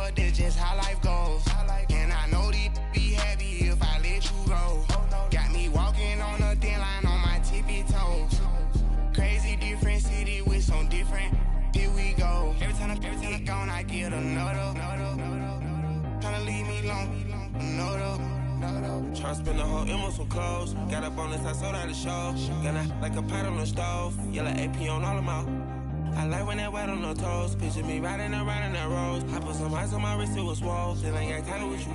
up, that's just how life goes. And I know these be happy if I let you go. Got me walking on a thin line on my tippy toes. Crazy different city with some different, here we go. Every time I gone, I get another. Tryna leave me alone, another. Try to spend the whole M on some clothes. Got up on this, I sold out the show. Got out like a pot on the stove. Yellow AP on all of my. I like when that wet on the toes. Picture me riding around in that rose. I put some ice on my wrist, it was swole. Then I got kinda with you.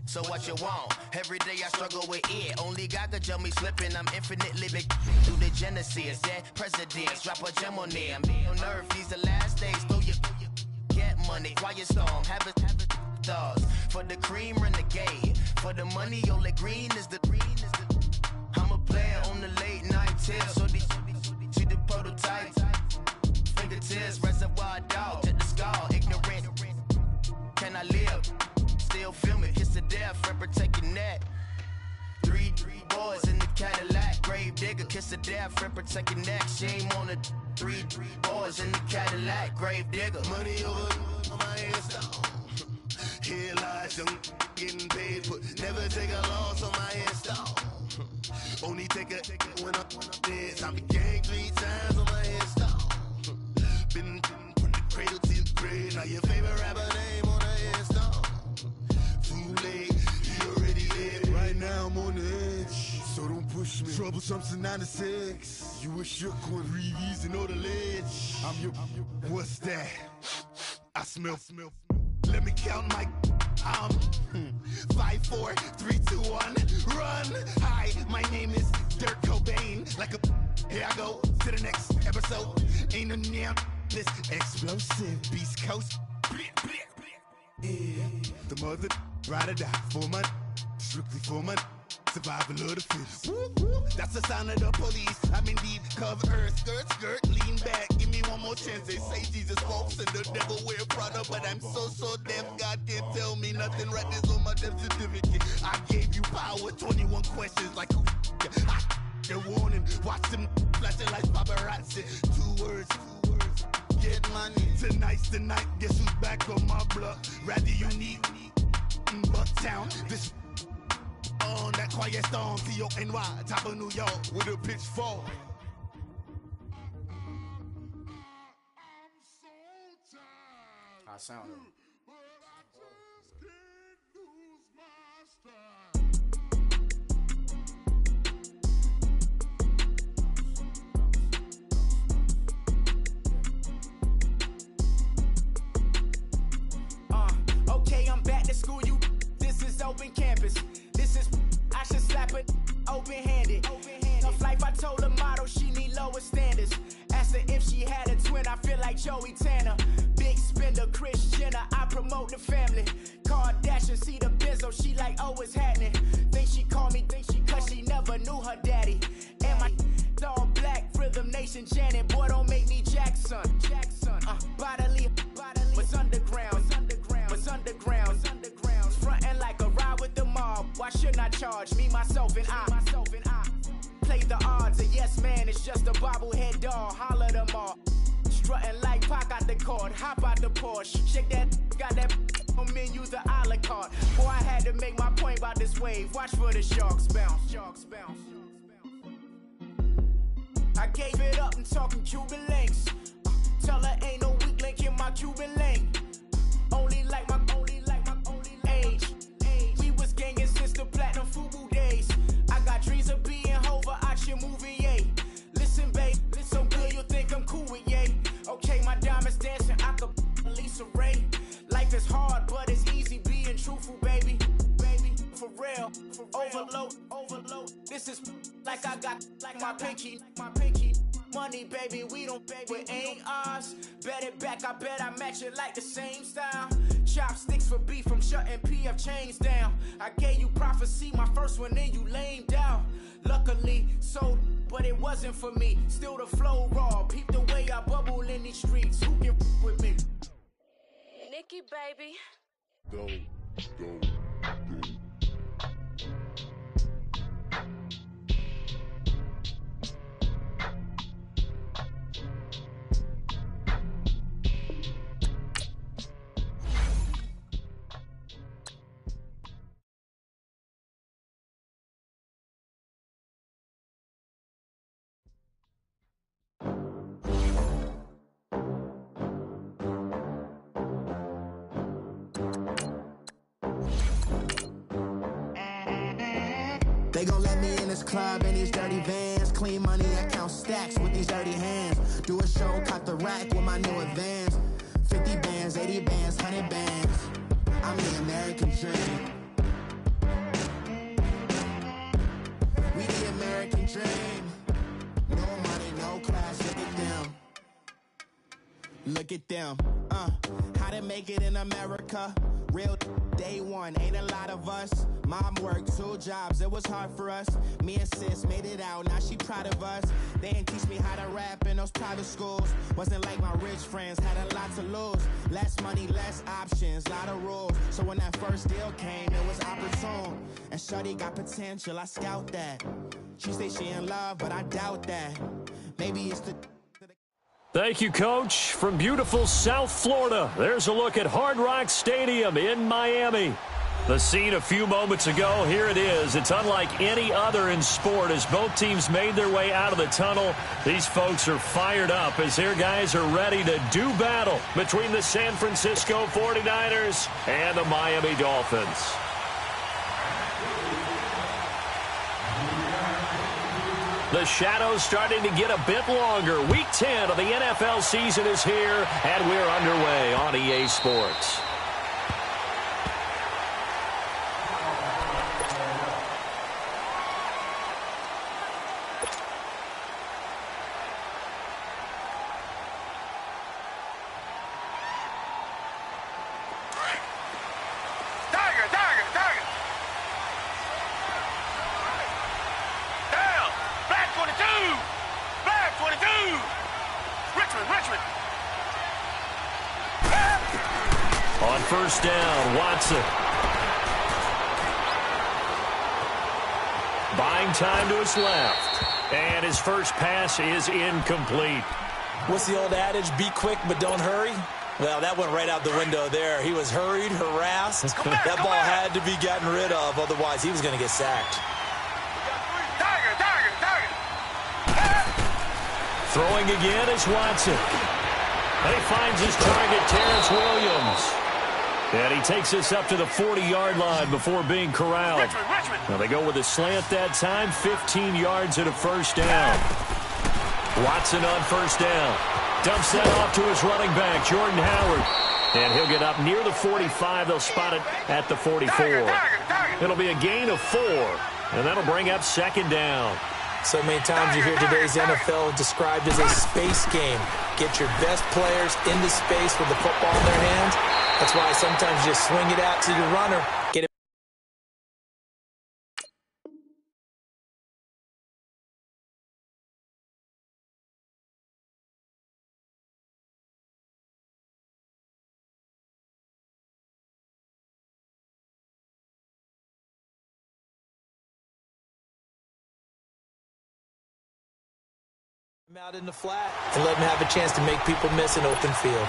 So what you want? Every day I struggle with it. Only God could jump me slipping. I'm infinitely big through the genesis. Dead presidents, drop a gem on them. On earth, these the last days. Throw your get money. Quiet storm, have it dogs. For the cream, renegade. For the money, only green is the I'm a player on the late night tips. So these see the prototypes. Fingertips, reservoir dog, to the skull. Ignorant. Can I live? Still film it, kiss to death, friend protect your neck. Three boys in the Cadillac, grave digger, kiss to death, friend protect your neck. Shame on the three boys in the Cadillac, grave digger. Money over on my headstone. Here lies young, getting paid, but never take a loss on my headstone. Only take a when I'm dead. I be gang 3 times on my headstone. Been from the cradle to the grave. Now your favorite rapper name on the headstone. You already live. Right now I'm on the edge, so don't push me. Troublesome since 96. You a shook one, Reeves and all the ledge. I'm your, what's that? I smell. Let me count my 5, 4, 3, 2, 1, run. Hi, my name is Dirk Cobain. Like a, here I go to the next episode. Ain't no damn this explosive Beast Coast. Yeah. The mother ride or die for my strictly for my survival of the fittest. That's the sign of the police. I'm indeed cover earth, skirt, lean back. Give me one more chance. They say Jesus walks and the devil wear Prada, but I'm so deaf. God can't tell me nothing. Right this on my death certificate. I gave you power. 21 questions like who? They're warning. Watch them flashing like paparazzi. 2 words. Get money. Tonight's the night. Guess who's back on my block? Rather unique. Bucktown. This on that quiet storm. T-O-N-Y, top of New York with a pitchfork. I sound it. Okay, I'm back to school, you. This is open campus. This is, I should slap it open-handed. Tough life, I told her motto, she need lower standards. Asked her if she had a twin, I feel like Joey Tanner. Big spender, Kris Jenner, I promote the family. Kardashian, see the Benzo, she like, oh, it's happening. Think she called me, cause she never knew her daddy. And my all black, Rhythm Nation, Janet, boy, don't make me Jackson. Bodily, was underground. Frontin' like a ride with the mob. Why shouldn't I charge me, myself, and I? Play the odds, a yes man, it's just a bobblehead doll. Holler them all. Strutting like Pac out the court, hop out the Porsche. Shake that, got that on menu, the a la carte. Boy, I had to make my point about this wave. Watch for the sharks bounce. I gave it up and talking Cuban links. Tell her ain't no weak link in my Cuban lane. Only like my age. We was gangin' since the platinum FUBU days. I got dreams of being Hova out your movie, yay. Listen, babe, so good you'll think I'm cool with yay. Okay, my diamonds dancing, I could Lisa Ray. Life is hard, but it's easy being truthful, baby. For real, overload. This is like I got like my pinky. Money, baby, we don't pay, but ain't ours. Bet it back, I bet I match it like the same style. Chopsticks for beef, I'm shutting PF chains down. I gave you prophecy, my first one, then you lamed out. Luckily, sold, but it wasn't for me. Still the flow raw, peep the way I bubble in these streets. Who can with me? Nikki, baby. Go. They gon' let me in this club in these dirty vans. Clean money, I count stacks with these dirty hands. Do a show, cut the rack with my new advance. 50 bands, 80 bands, 100 bands. I'm the American dream. We the American dream. No money, no class, look at them. Look at them, how to make it in America. Real day one, ain't a lot of us. Mom worked 2 jobs, it was hard for us. Me and sis made it out, now she proud of us. They didn't teach me how to rap in those private schools. Wasn't like my rich friends, had a lot to lose. Less money, less options, lot of rules. So when that first deal came, it was opportune. And shorty got potential, I scout that. She say she in love, but I doubt that. Maybe it's the... Thank you, Coach. From beautiful South Florida, there's a look at Hard Rock Stadium in Miami. The scene a few moments ago, here it is. It's unlike any other in sport as both teams made their way out of the tunnel. These folks are fired up as their guys are ready to do battle between the San Francisco 49ers and the Miami Dolphins. The shadow's starting to get a bit longer. Week 10 of the NFL season is here, and we're underway on EA Sports. On first down, Watson. Buying time to his left. And his first pass is incomplete. What's the old adage? Be quick, but don't hurry. Well, that went right out the window there. He was hurried, harassed. That ball had to be gotten rid of, otherwise he was going to get sacked. Throwing again is Watson. And he finds his target, Terrence Williams. And he takes us up to the 40-yard line before being corralled. Now they go with a slant that time, 15 yards and a first down. Watson on first down. Dumps that off to his running back, Jordan Howard. And he'll get up near the 45. They'll spot it at the 44. It'll be a gain of 4, and that'll bring up second down. So many times you hear today's NFL described as a space game. Get your best players into space with the football in their hands. That's why sometimes you just swing it out to your runner. Get it. Out in the flat and let him have a chance to make people miss an open field.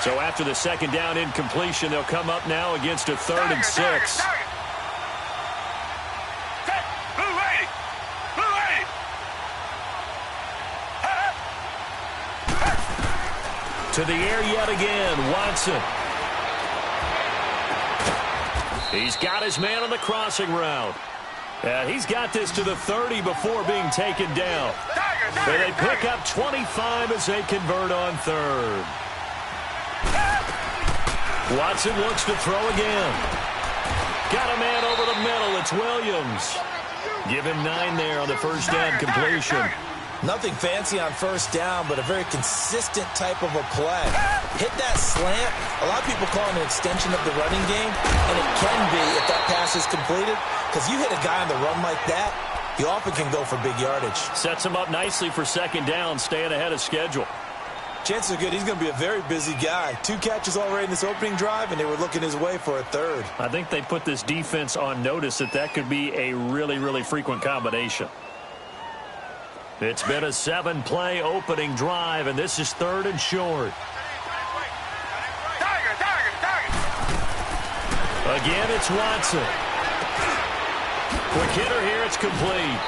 So after the second down incompletion, they'll come up now against a 3rd and 6. To the air yet again, Watson. He's got his man on the crossing route. And he's got this to the 30 before being taken down. So they pick up 25 as they convert on 3rd. Watson looks to throw again. Got a man over the middle. It's Williams. Give him 9 there on the first down completion. Nothing fancy on first down, but a very consistent type of a play. Hit that slant. A lot of people call it an extension of the running game, and it can be if that pass is completed, because you hit a guy on the run like that, you often can go for big yardage. Sets him up nicely for second down, staying ahead of schedule. Chances are good he's going to be a very busy guy. 2 catches already in this opening drive, and they were looking his way for a 3rd. I think they put this defense on notice that could be a really, really frequent combination. It's been a 7-play opening drive, and this is 3rd and short. Again, it's Watson. Quick hitter here, it's complete.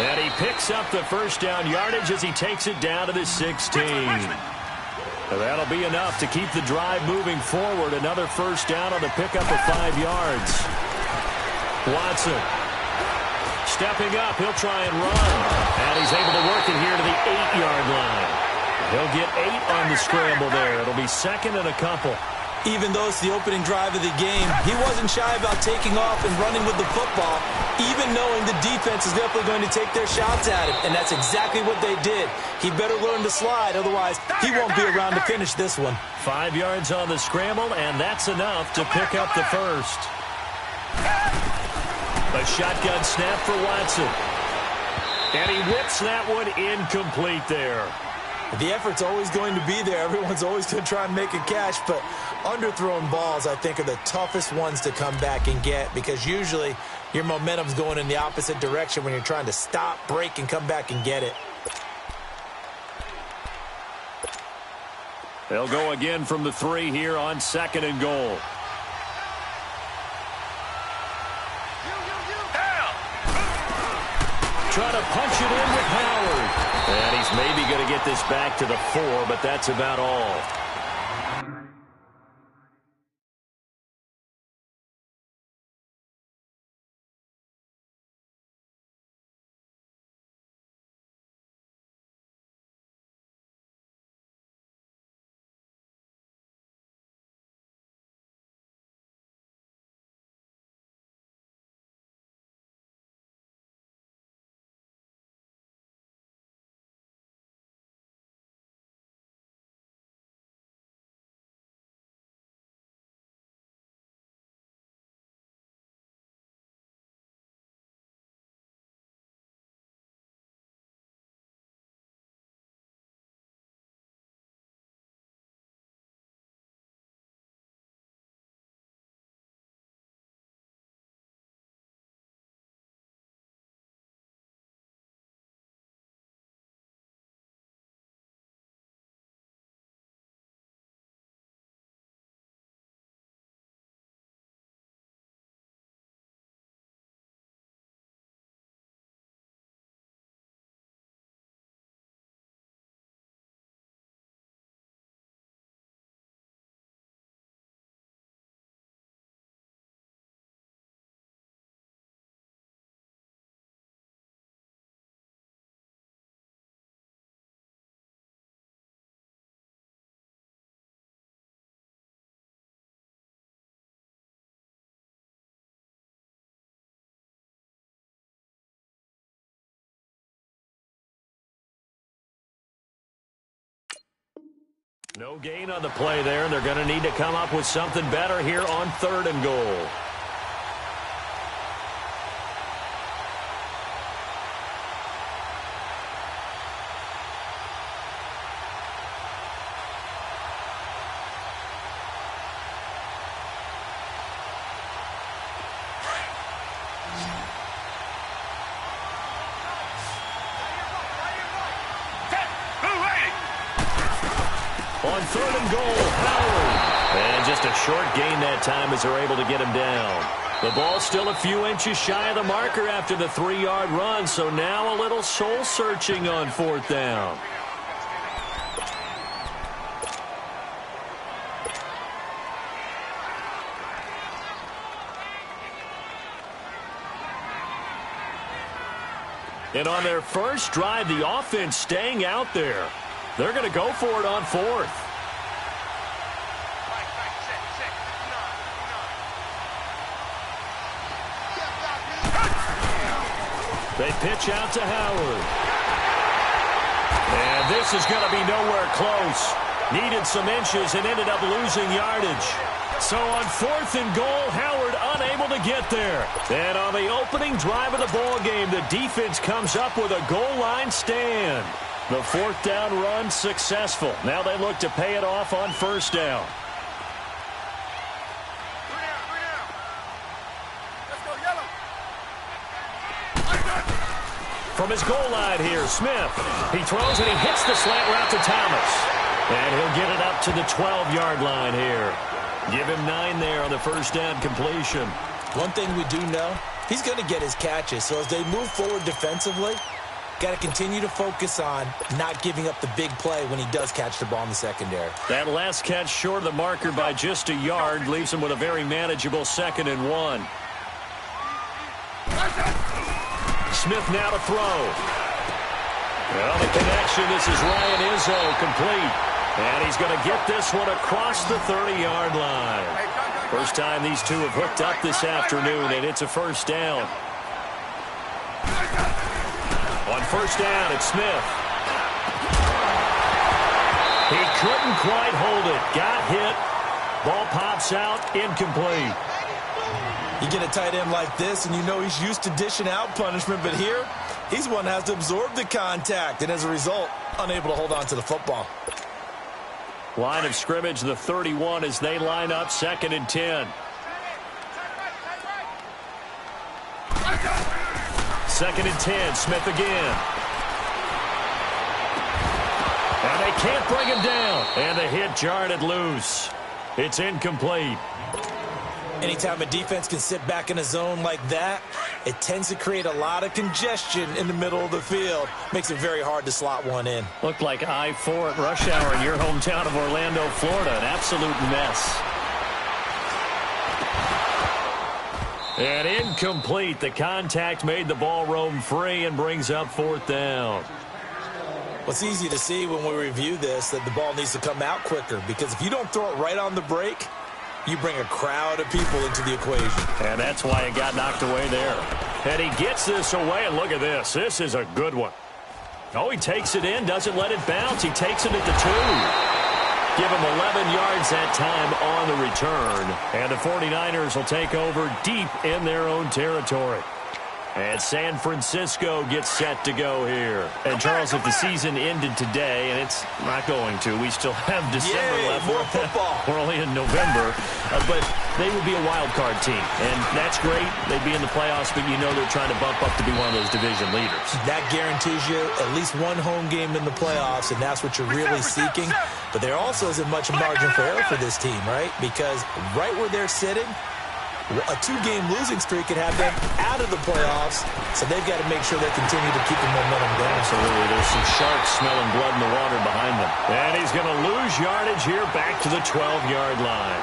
And he picks up the first down yardage as he takes it down to the 16. And that'll be enough to keep the drive moving forward. Another first down on the pickup of 5 yards. Watson. Stepping up, he'll try and run. And he's able to work it here to the 8-yard line. He'll get 8 on the scramble there. It'll be 2nd and a couple. Even though it's the opening drive of the game, he wasn't shy about taking off and running with the football, even knowing the defense is definitely going to take their shots at him. And that's exactly what they did. He better learn to slide, otherwise he won't be around to finish this one. 5 yards on the scramble, and that's enough to pick up the first. A shotgun snap for Watson. And he whips that one incomplete there. The effort's always going to be there. Everyone's always going to try and make a catch, but underthrown balls, I think, are the toughest ones to come back and get, because usually your momentum's going in the opposite direction when you're trying to stop, break, and come back and get it. They'll go again from the 3 here on 2nd and goal. Trying to punch it in with Howard. And he's maybe going to get this back to the 4, but that's about all. No gain on the play there, and they're going to need to come up with something better here on 3rd and goal. On 3rd and goal, Howard. And just a short gain that time as they're able to get him down. The ball's still a few inches shy of the marker after the 3-yard run, so now a little soul-searching on 4th down. And on their first drive, the offense staying out there. They're going to go for it on 4th. They pitch out to Howard. And this is going to be nowhere close. Needed some inches and ended up losing yardage. So on 4th and goal, Howard unable to get there. And on the opening drive of the ball game, the defense comes up with a goal line stand. The 4th down run successful. Now they look to pay it off on 1st down. From his goal line here, Smith. He throws and he hits the slant route to Thomas. And he'll get it up to the 12-yard line here. Give him 9 there on the 1st down completion. One thing we do know, he's going to get his catches. So as they move forward defensively, got to continue to focus on not giving up the big play when he does catch the ball in the secondary. That last catch short of the marker by just a yard leaves him with a very manageable 2nd and 1. Smith now to throw. Well, the connection, this is Ryan Izzo, complete. And he's going to get this one across the 30-yard line. First time these two have hooked up this afternoon, and it's a 1st down. On 1st down, it's Smith. He couldn't quite hold it. Got hit. Ball pops out, incomplete. You get a tight end like this, and you know he's used to dishing out punishment, but here, he's one that has to absorb the contact, and as a result, unable to hold on to the football. Line of scrimmage, the 31, as they line up 2nd and 10. 2nd and 10, Smith again. And they can't bring him down. And the hit jarred it loose. It's incomplete. Anytime a defense can sit back in a zone like that, it tends to create a lot of congestion in the middle of the field. Makes it very hard to slot one in. Looked like I-4 at rush hour in your hometown of Orlando, Florida. An absolute mess. And incomplete. The contact made the ball roam free and brings up 4th down. Well, it's easy to see when we review this that the ball needs to come out quicker, because if you don't throw it right on the break, you bring a crowd of people into the equation. And that's why it got knocked away there. And he gets this away, and look at this. This is a good one. Oh, he takes it in, doesn't let it bounce. He takes it at the 2. Give him 11 yards that time on the return. And the 49ers will take over deep in their own territory. And San Francisco gets set to go here. And, Charles, if the season ended today, and it's not going to, we still have December left. More football. We're only in November. But they would be a wild card team. And that's great. They'd be in the playoffs, but you know they're trying to bump up to be one of those division leaders. That guarantees you at least one home game in the playoffs, and that's what you're really seeking. But there also isn't much margin for error for this team, right? Because right where they're sitting, a 2-game losing streak could have them out of the playoffs, so they've got to make sure they continue to keep the momentum going. Absolutely. There's some sharks smelling blood in the water behind them. And he's going to lose yardage here back to the 12-yard line.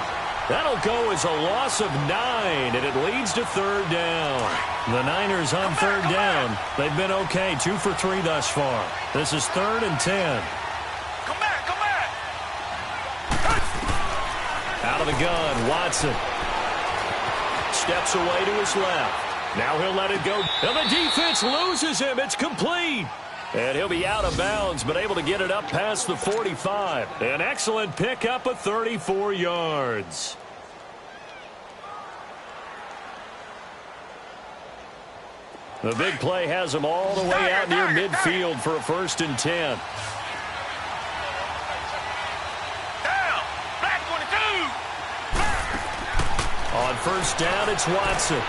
That'll go as a loss of 9, and it leads to 3rd down. The Niners on 3rd down. They've been okay, 2 for 3 thus far. This is 3rd and 10. Come back, come back. Out of the gun, Watson. Steps away to his left. Now he'll let it go. And the defense loses him. It's complete. And he'll be out of bounds, but able to get it up past the 45. An excellent pickup of 34 yards. The big play has him all the way out near midfield for a 1st and 10. On 1st down, it's Watson.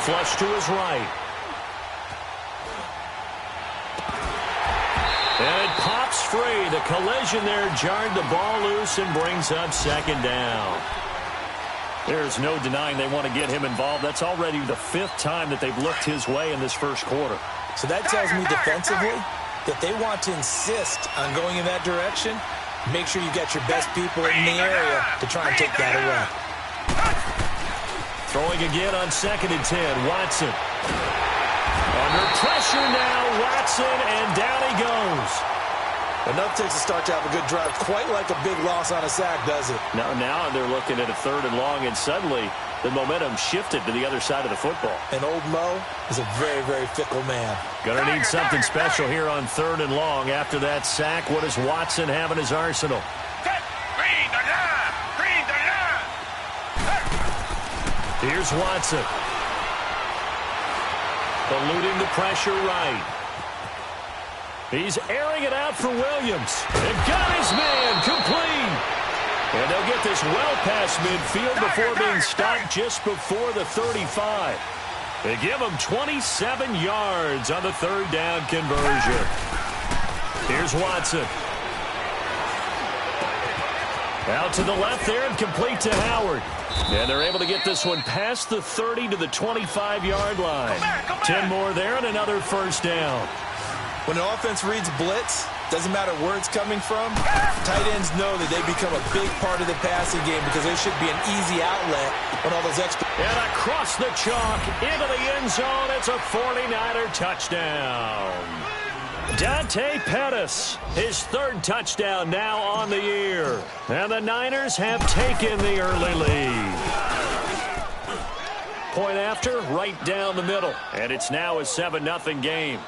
Flush to his right. And it pops free. The collision there jarred the ball loose and brings up 2nd down. There's no denying they want to get him involved. That's already the 5th time that they've looked his way in this 1st quarter. So that tells me defensively that they want to insist on going in that direction. Make sure you got your best people in the area to try and take that away. Throwing again on 2nd and 10. Watson. Under pressure now, Watson, and down he goes. Enough takes a start to have a good drive. Quite like a big loss on a sack, does it? Now they're looking at a 3rd and long, and suddenly the momentum shifted to the other side of the football. And old Mo is a very, very fickle man. Gonna need something special here on 3rd and long. After that sack, what does Watson have in his arsenal? Here's Watson. Eluding the pressure right. He's airing it out for Williams. And got his man complete. And they'll get this well past midfield before being stopped just before the 35. They give him 27 yards on the 3rd down conversion. Here's Watson. Out to the left there and complete to Howard. And they're able to get this one past the 30 to the 25-yard line. 10 more there and another 1st down. When the offense reads blitz, doesn't matter where it's coming from, tight ends know that they become a big part of the passing game because they should be an easy outlet on all those extra. And across the chalk into the end zone, it's a 49er touchdown. Dante Pettis, his 3rd touchdown now on the year. And the Niners have taken the early lead. Point after, right down the middle. And it's now a 7-0 game.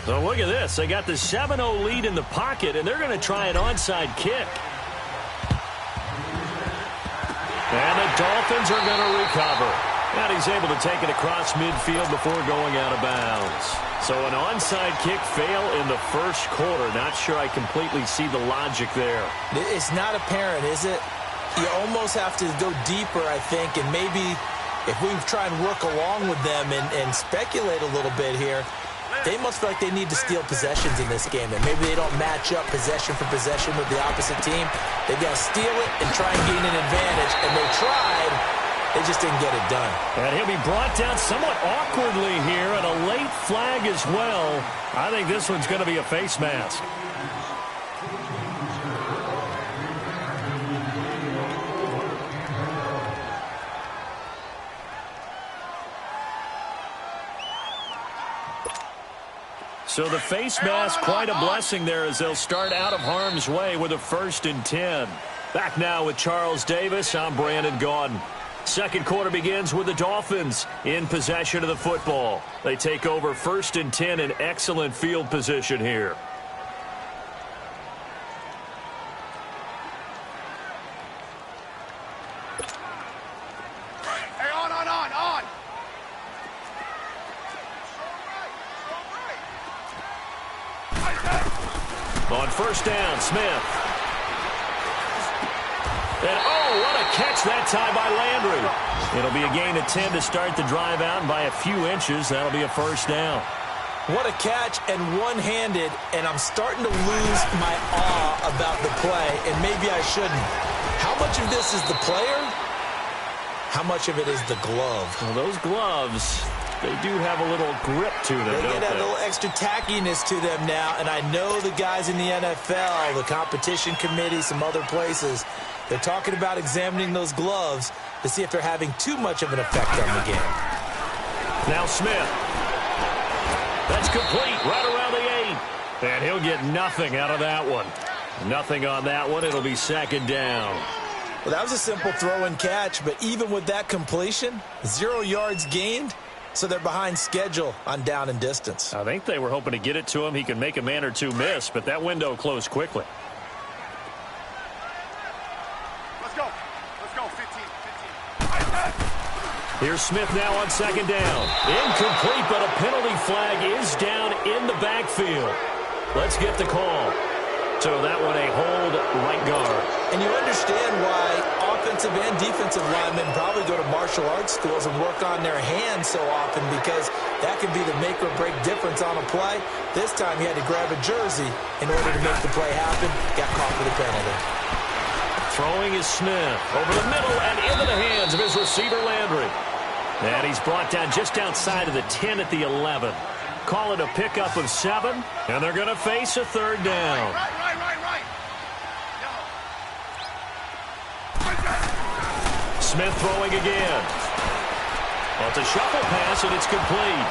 So look at this. They got the 7-0 lead in the pocket, and they're going to try an onside kick. And the Dolphins are going to recover. And he's able to take it across midfield before going out of bounds. So an onside kick fail in the 1st quarter. Not sure I completely see the logic there. It's not apparent, is it? You almost have to go deeper, I think, and maybe if we try and work along with them and speculate a little bit here, they must feel like they need to steal possessions in this game. And maybe they don't match up possession for possession with the opposite team. They've got to steal it and try and gain an advantage. And they tried. They just didn't get it done. And he'll be brought down somewhat awkwardly here. And a late flag as well. I think this one's going to be a face mask. So the face mask, quite a blessing there as they'll start out of harm's way with a 1st and 10. Back now with Charles Davis, I'm Brandon Gaudin. 2nd quarter begins with the Dolphins in possession of the football. They take over 1st and 10 in excellent field position here. On 1st down, Smith. And oh, what a catch that time by Landry. It'll be a gain of 10 to start the drive out, and by a few inches, that'll be a 1st down. What a catch, and one-handed, and I'm starting to lose my awe about the play, and maybe I shouldn't. How much of this is the player? How much of it is the glove? Well, those gloves, they do have a little grip to them, They don't get a they? little extra tackiness to them now, and I know the guys in the NFL, the competition committee, some other places, they're talking about examining those gloves to see if they're having too much of an effect on the game. Now Smith. That's complete right around the 8. And he'll get nothing out of that one. Nothing on that one. It'll be second down. Well, that was a simple throw and catch, but even with that completion, 0 yards gained, so they're behind schedule on down and distance. I think they were hoping to get it to him. He could make a man or two miss, but that window closed quickly. Let's go. 15. Here's Smith now on second down. Incomplete, but a penalty flag is down in the backfield. Let's get the call. So that one a hold right guard. And you understand why offensive and defensive linemen probably go to martial arts schools and work on their hands so often, because that can be the make or break difference on a play. This time he had to grab a jersey in order to make the play happen. Got caught with a penalty. Throwing is Smith over the middle and into the hands of his receiver Landry. And he's brought down just outside of the 10 at the 11. Call it a pickup of 7, and they're going to face a third down. Right. Smith throwing again. Well, it's a shuffle pass, and it's complete.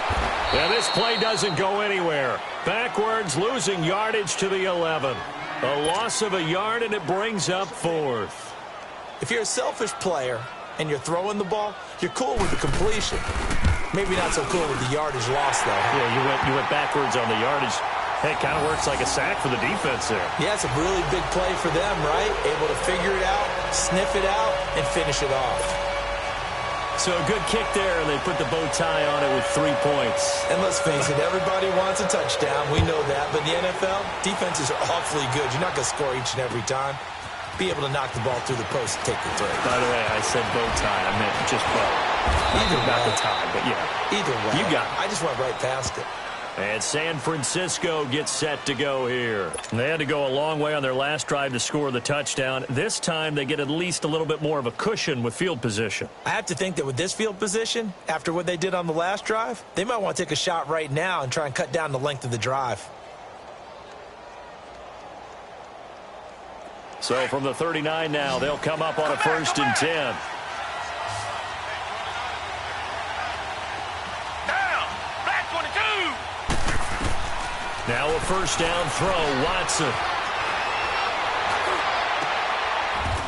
And this play doesn't go anywhere. Backwards, losing yardage to the 11. A loss of a yard, and it brings up 4th. If you're a selfish player and you're throwing the ball, you're cool with the completion. Maybe not so cool with the yardage loss, though. Yeah, you went backwards on the yardage. Hey, it kind of works like a sack for the defense there. Yeah, it's a really big play for them, right? Able to figure it out, sniff it out, and finish it off. So a good kick there, and they put the bow tie on it with 3 points. And let's face it, everybody wants a touchdown. We know that. But in the NFL, defenses are awfully good. You're not going to score each and every time. Be able to knock the ball through the post and take the throw. By the way, I said bow tie. I meant just bow. Either way. Not the tie, but yeah. Either way. You got it. I just went right past it. And San Francisco gets set to go here. They had to go a long way on their last drive to score the touchdown. This time they get at least a little bit more of a cushion with field position. I have to think that with this field position, after what they did on the last drive, they might want to take a shot right now and try and cut down the length of the drive. So from the 39 now, they'll come up on a 1st and 10. Now a first down throw, Watson.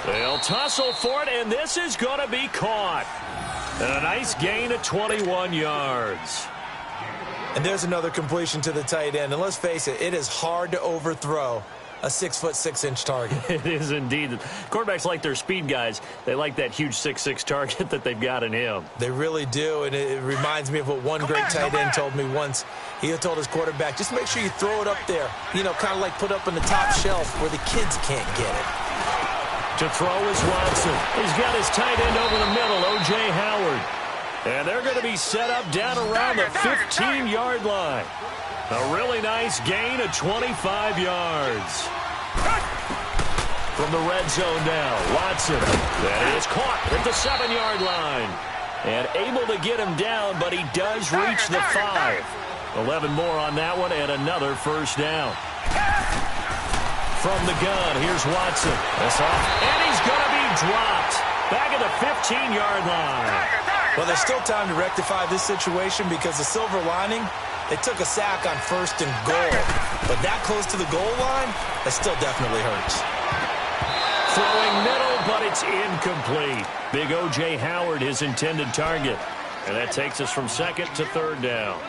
They'll tussle for it, and this is going to be caught. And a nice gain of 21 yards. And there's another completion to the tight end. And let's face it, it is hard to overthrow a 6'6" target. It is indeed. Quarterbacks like their speed guys. They like that huge 6'6" target that they've got in him. They really do, and it reminds me of what one great tight end told me once. He had told his quarterback, just make sure you throw it up there, you know, kind of like put up on the top shelf where the kids can't get it. To throw is Watson. He's got his tight end over the middle, O.J. Howard. And they're going to be set up down around the 15-yard line. A really nice gain of 25 yards. From the red zone now, Watson. That is caught at the 7-yard line. And able to get him down, but he does reach the 5. 11 more on that one, and another first down. From the gun, here's Watson. That's off, and he's going to be dropped. Back at the 15-yard line. Well, there's still time to rectify this situation because the silver lining, they took a sack on 1st and goal. But that close to the goal line, that still definitely hurts. Throwing middle, but it's incomplete. Big O.J. Howard, his intended target. And that takes us from 2nd to 3rd down.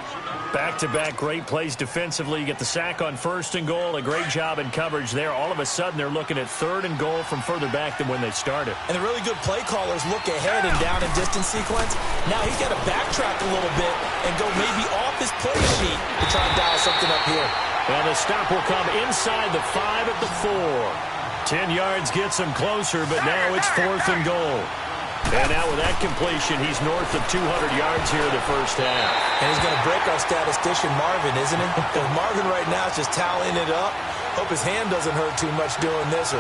Back-to-back great plays defensively. You get the sack on 1st and goal. A great job in coverage there. All of a sudden, they're looking at 3rd and goal from further back than when they started. And the really good play callers look ahead and down and distance sequence. Now he's got to backtrack a little bit and go maybe off his play sheet to try and dial something up here. And the stop will come inside the 5 at the 4. 10 yards gets him closer, but now it's 4th and goal. And now with that completion, he's north of 200 yards here in the first half. And he's going to break our statistician Marvin, isn't he? Because Marvin right now is just tallying it up. Hope his hand doesn't hurt too much doing this or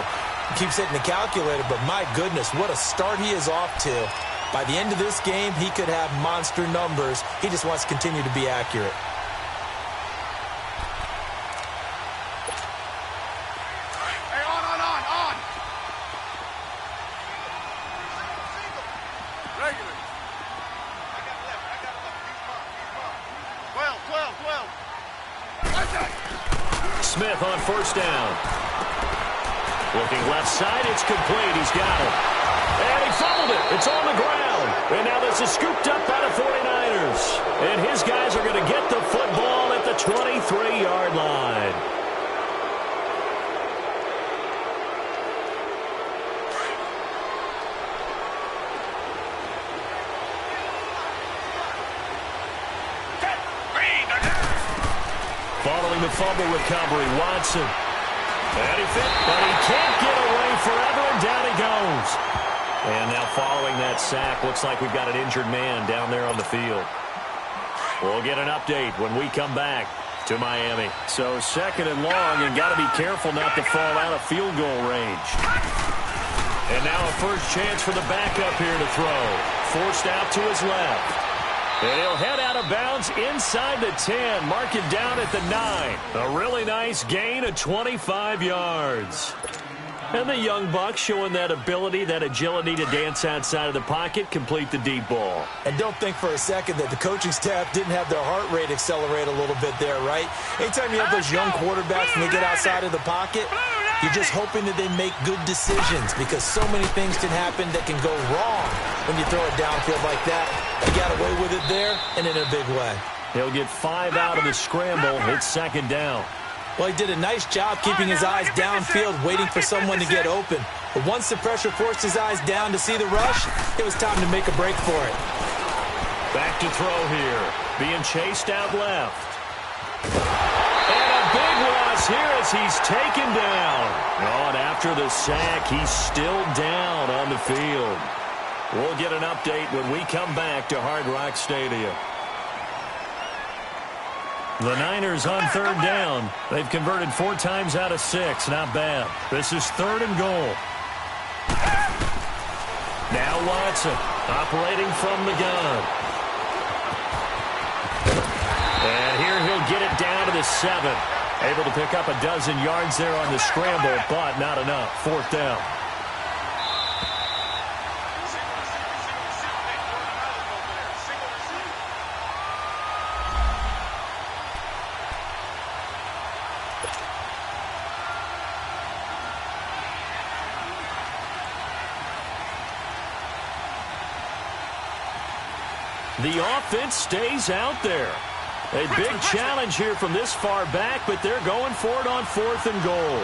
keeps hitting the calculator. But my goodness, what a start he is off to. By the end of this game, he could have monster numbers. He just wants to continue to be accurate. Smith on first down. Looking left side, it's complete. He's got it. And he fumbled it. It's on the ground. And now this is scooped up by the 49ers. And his guys are going to get the football at the 23-yard line. Following the fumble recovery, Watson. And he fit, but he can't get away forever, and down he goes. And now following that sack, looks like we've got an injured man down there on the field. We'll get an update when we come back to Miami. So second and long, and got to be careful not to fall out of field goal range. And now a first chance for the backup here to throw. Forced out to his left. And he'll head out of bounds inside the 10, mark it down at the 9. A really nice gain of 25 yards. And the young buck showing that ability, that agility to dance outside of the pocket, complete the deep ball. And don't think for a second that the coaching staff didn't have their heart rate accelerate a little bit there, right? Anytime you have those young quarterbacks and they get outside of the pocket, you're just hoping that they make good decisions because so many things can happen that can go wrong when you throw it downfield like that. He got away with it there and in a big way. He'll get 5 out of the scramble. It's second down. Well, he did a nice job keeping his eyes downfield, waiting for someone to get open. But once the pressure forced his eyes down to see the rush, it was time to make a break for it. Back to throw here. Being chased out left. And a big loss here as he's taken down. Oh, and after the sack, he's still down on the field. We'll get an update when we come back to Hard Rock Stadium. The Niners on third down. They've converted 4 times out of 6. Not bad. This is third and goal. Now Watson operating from the gun. And here he'll get it down to the 7. Able to pick up a dozen yards there on the scramble, but not enough. Fourth down. The offense stays out there. A big challenge here from this far back, but they're going for it on 4th and goal.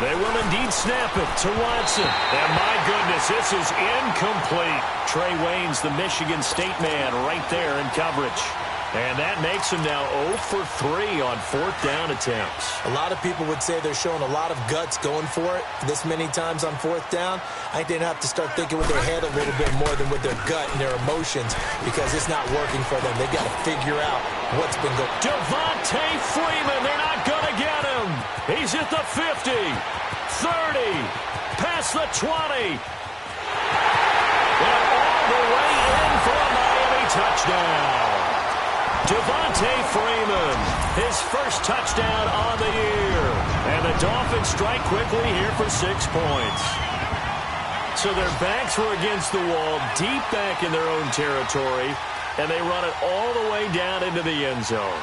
They will indeed snap it to Watson. And my goodness, this is incomplete. Trey Waynes, the Michigan State man, right there in coverage. And that makes him now 0 for 3 on 4th down attempts. A lot of people would say they're showing a lot of guts going for it this many times on 4th down. I think they have to start thinking with their head a little bit more than with their gut and their emotions because it's not working for them. They've got to figure out what's been going on. Devontae Freeman, they're not going to get him. He's at the 50, 30, past the 20. And all the way in for a Miami touchdown. Devontae Freeman, his first touchdown on the year. And the Dolphins strike quickly here for 6 points. So their backs were against the wall, deep back in their own territory, and they run it all the way down into the end zone.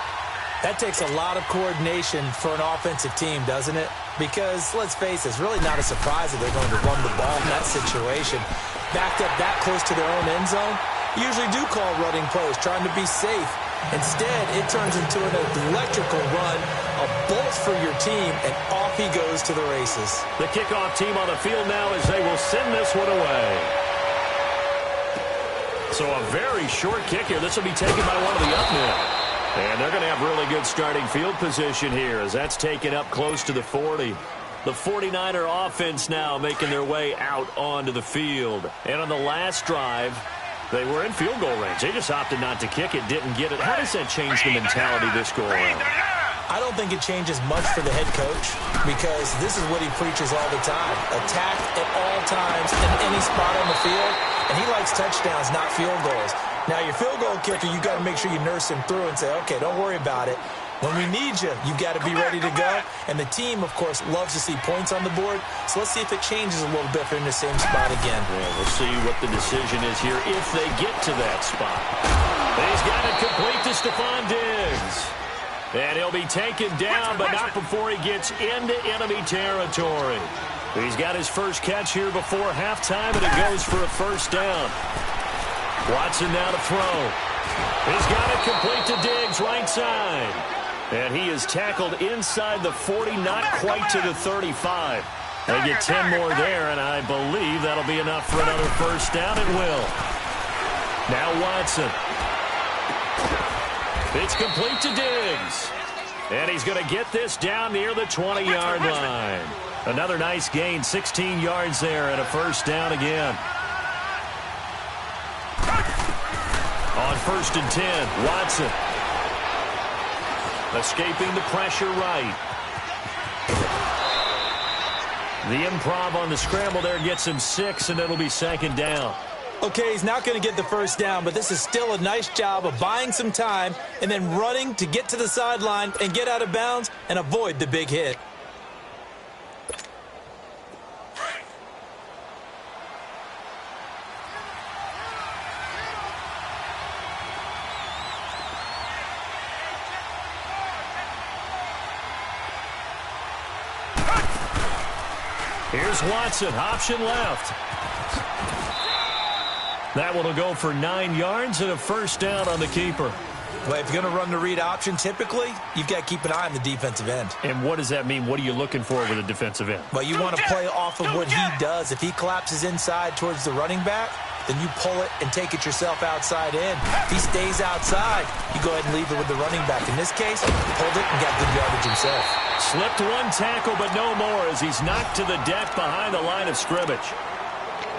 That takes a lot of coordination for an offensive team, doesn't it? Because, let's face it, it's really not a surprise that they're going to run the ball in that situation. Backed up that close to their own end zone, usually do call running plays, trying to be safe. Instead, it turns into an electrical run, a bolt for your team, and off he goes to the races. The kickoff team on the field now as they will send this one away. So a very short kick here. This will be taken by one of the up men. And they're going to have really good starting field position here as that's taken up close to the 40. The 49er offense now making their way out onto the field. And on the last drive, they were in field goal range. They just opted not to kick it, didn't get it. How does that change the mentality this go around? I don't think it changes much for the head coach because this is what he preaches all the time. Attack at all times in any spot on the field, and he likes touchdowns, not field goals. Now, your field goal kicker, you got to make sure you nurse him through and say, okay, don't worry about it. When we need you, you've got to be ready to go. And the team, of course, loves to see points on the board. So let's see if it changes a little bit if they're in the same spot again. Yeah, we'll see what the decision is here if they get to that spot. He's got it complete to Stephon Diggs. And he'll be taken down, but not before he gets into enemy territory. He's got his first catch here before halftime, and it goes for a first down. Watson now to throw. He's got it complete to Diggs, right side. And he is tackled inside the 40, not quite to the 35. They get 10 more there, and I believe that'll be enough for another first down. It will. Now Watson. It's complete to Diggs. And he's going to get this down near the 20-yard line. Another nice gain, 16 yards there, and a first down again. On 1st and 10, Watson. Escaping the pressure right. The improv on the scramble there gets him 6, and it'll be 2nd down. Okay, he's not going to get the first down, but this is still a nice job of buying some time and then running to get to the sideline and get out of bounds and avoid the big hit. Here's Watson, option left. That one will go for 9 yards and a first down on the keeper. Well, if you're going to run the read option, typically, you've got to keep an eye on the defensive end. And what does that mean? What are you looking for with a defensive end? Well, you want to play off of what he does. If he collapses inside towards the running back, then you pull it and take it yourself outside in. If he stays outside, you go ahead and leave it with the running back. In this case, he pulled it and got good yardage himself. Slipped one tackle, but no more as he's knocked to the deck behind the line of scrimmage.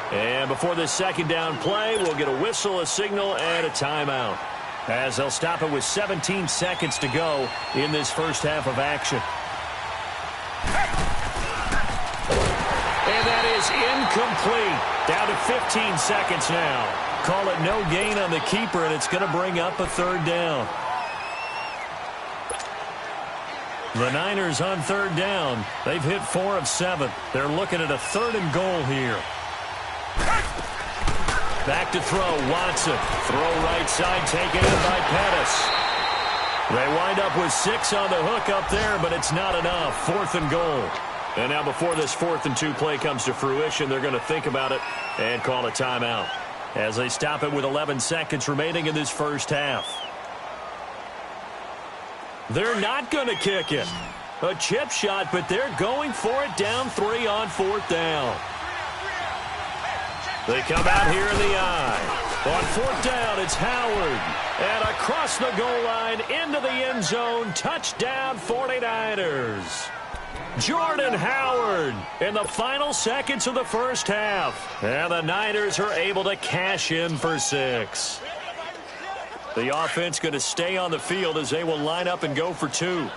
And before this 2nd down play, we'll get a whistle, a signal, and a timeout, as they'll stop it with 17 seconds to go in this first half of action. And that is incomplete. Down to 15 seconds now. Call it no gain on the keeper, and it's going to bring up a 3rd down. The Niners on 3rd down. They've hit 4 of 7. They're looking at a 3rd and goal here. Back to throw, Watson. Throw right side, taken in by Pettis. They wind up with 6 on the hook up there, but it's not enough. 4th and goal. And now before this 4th and 2 play comes to fruition, they're going to think about it and call a timeout, as they stop it with 11 seconds remaining in this first half. They're not going to kick it. A chip shot, but they're going for it down 3 on 4th down. They come out here in the eye. On 4th down, it's Howard. And across the goal line into the end zone. Touchdown 49ers. Jordan Howard in the final seconds of the first half. And the Niners are able to cash in for 6. The offense going to stay on the field as they will line up and go for 2.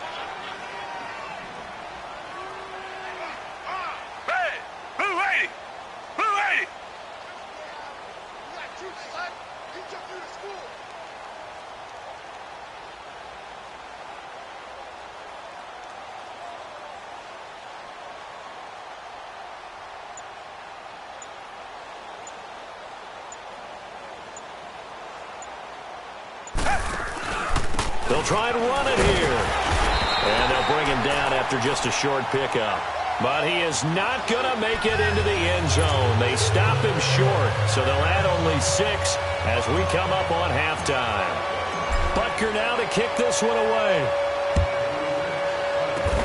They'll try and run it here. And they'll bring him down after just a short pickup. But he is not going to make it into the end zone. They stop him short, so they'll add only 6 as we come up on halftime. Butker now to kick this one away.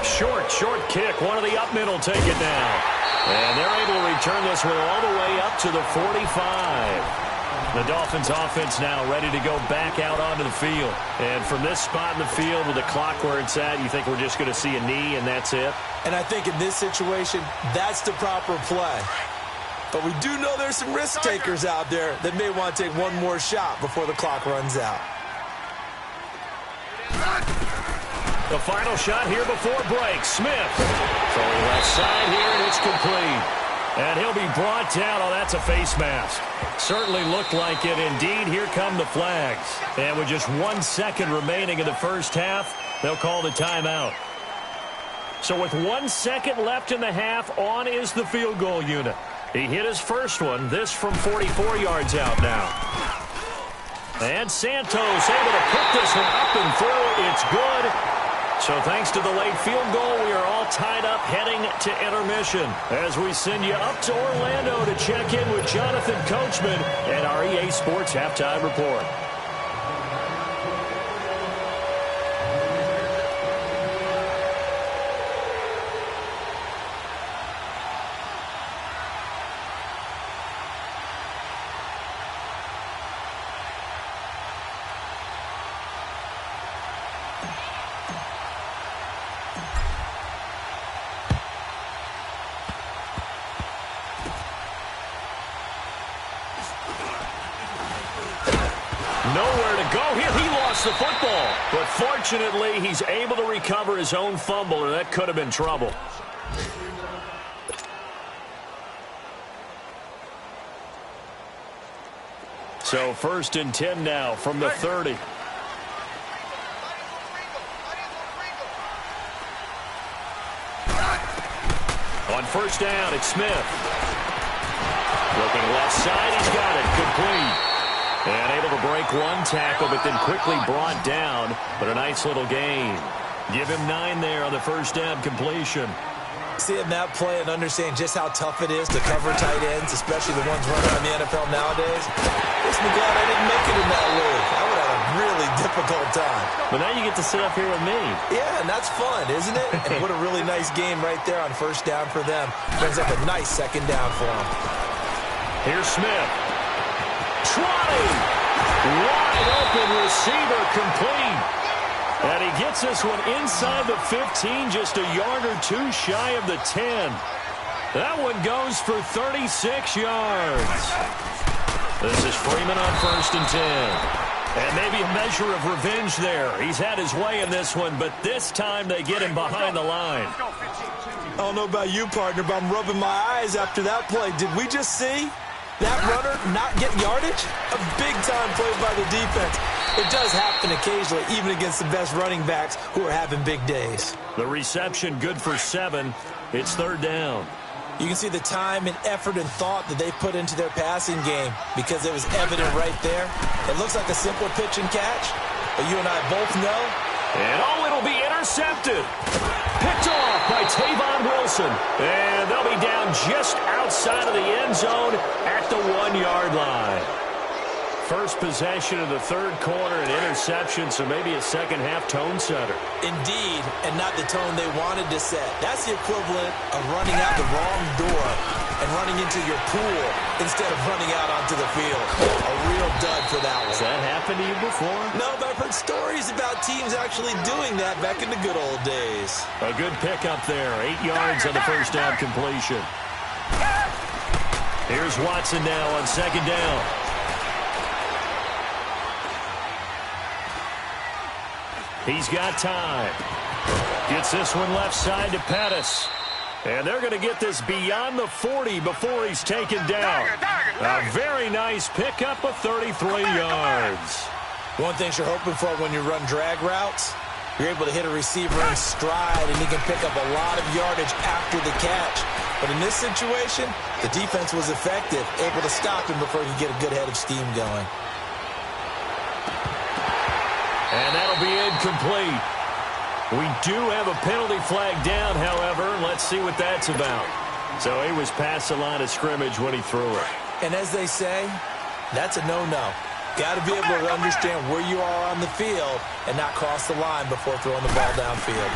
Short kick. One of the up middle take it down. And they're able to return this one all the way up to the 45. The Dolphins offense now ready to go back out onto the field. And from this spot in the field with the clock where it's at, you think we're just going to see a knee and that's it? And I think in this situation, that's the proper play. But we do know there's some risk takers out there that may want to take one more shot before the clock runs out. The final shot here before break. Smith. Throwing left side here, and it's complete. And he'll be brought down. Oh, that's a face mask. Certainly looked like it. Indeed, here come the flags. And with just 1 second remaining in the first half, they'll call the timeout. So with 1 second left in the half, on is the field goal unit. He hit his first one, this from 44 yards out now. And Santos able to put this one up and through. It's good. So thanks to the late field goal, we are all tied up heading to intermission as we send you up to Orlando to check in with Jonathan Coachman and our EA Sports Halftime Report. Nowhere to go here. He lost the football. But fortunately, he's able to recover his own fumble, or that could have been trouble. So 1st and 10 now from the 30. On 1st down, it's Smith. Looking left side, he's got it. Complete. And able to break one tackle, but then quickly brought down. But a nice little gain. Give him 9 there on the 1st down completion. Seeing that play and understand just how tough it is to cover tight ends, especially the ones running around the NFL nowadays, makes me glad I didn't make it in that league. I would have a really difficult time. But now you get to sit up here with me. Yeah, and that's fun, isn't it? And what a really nice game right there on 1st down for them. Brings up a nice 2nd down for them. Here's Smith. Trotting. Wide open receiver complete. And he gets this one inside the 15, just a yard or 2 shy of the 10. That one goes for 36 yards. This is Freeman on 1st and 10. And maybe a measure of revenge there. He's had his way in this one, but this time they get him behind the line. I don't know about you, partner, but I'm rubbing my eyes after that play. Did we just see that runner not get yardage? A big-time play by the defense. It does happen occasionally, even against the best running backs who are having big days. The reception good for 7. It's 3rd down. You can see the time and effort and thought that they put into their passing game because it was evident right there. It looks like a simple pitch and catch, but you and I both know. And it'll be intercepted. Picked off by Tavon Wilson. And they'll be down just outside of the end zone at the 1-yard line. First possession of the 3rd quarter, an interception, so maybe a second-half tone setter. Indeed, and not the tone they wanted to set. That's the equivalent of running out the wrong door and running into your pool instead of running out onto the field. A real dud for that one. Has that happened to you before? No, but I've heard stories about teams actually doing that back in the good old days. A good pickup there, 8 yards on the 1st down completion. Here's Watson now on 2nd down. He's got time. Gets this one left side to Pettis. And they're going to get this beyond the 40 before he's taken down. A very nice pickup of 33 yards. One thing you're hoping for when you run drag routes, you're able to hit a receiver in stride, and he can pick up a lot of yardage after the catch. But in this situation, the defense was effective, able to stop him before he could get a good head of steam going. And that'll be incomplete. We do have a penalty flag down, however. Let's see what that's about. So he was past the line of scrimmage when he threw it. And as they say, that's a no-no. Got to be able to understand where you are on the field and not cross the line before throwing the ball downfield.